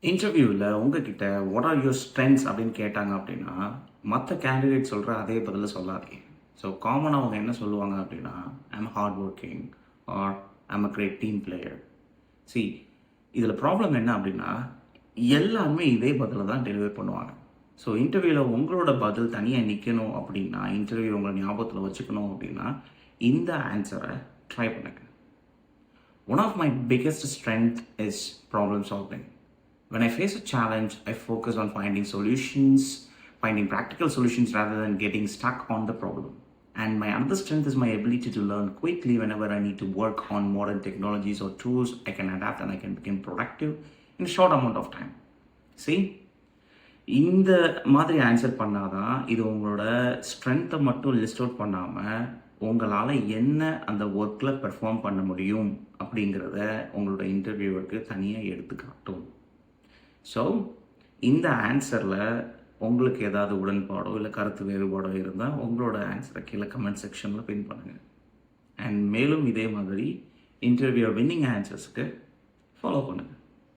இன்டர்வியூவில் உங்ககிட்ட what are your strengths அப்படின்னு கேட்டாங்க அப்படின்னா மற்ற கேண்டிடேட் சொல்கிற அதே பதில் சொல்லாதீங்க. ஸோ காமனாக அவங்க என்ன சொல்லுவாங்க அப்படின்னா I'm hard working or I'm a great team player. See, இதில் ப்ராப்ளம் என்ன அப்படின்னா எல்லாருமே இதே பதிலை தான் டெலிவர் பண்ணுவாங்க. ஸோ இன்டர்வியூவில் உங்களோட பதில் தனியாக நிற்கணும் அப்படின்னா, இன்டர்வியூ உங்களை ஞாபகத்தில் வச்சுக்கணும் அப்படின்னா இந்த ஆன்சரை ட்ரை பண்ணுங்க. One of my biggest strength is problem solving. When I face a challenge, I focus on finding solutions, finding practical solutions rather than getting stuck on the problem. And my another strength is my ability to learn quickly whenever I need to work on modern technologies or tools. I can adapt and I can become productive in a short amount of time. See? இந்த மாதிரி answer பண்ணாதான் இது உங்களோட ஸ்ட்ரென்த்தை மட்டும் list out பண்ணாமல் உங்களால் என்ன அந்த ஒர்க்கில் பெர்ஃபார்ம் பண்ண முடியும் அப்படிங்கிறத உங்களோட இன்டர்வியூவருக்கு தனியாக எடுத்து காட்டும். ஸோ இந்த ஆன்சரில் உங்களுக்கு ஏதாவது உடன்பாடோ இல்லை கருத்து வேறுபாடோ இருந்தால் உங்களோட ஆன்சரை கீழே கமெண்ட் செக்ஷனில் பின் பண்ணுங்கள். அண்ட் மேலும் இதே மாதிரி இன்டர்வியூ வின்னிங் ஆன்சர்ஸுக்கு ஃபாலோ பண்ணுங்கள்.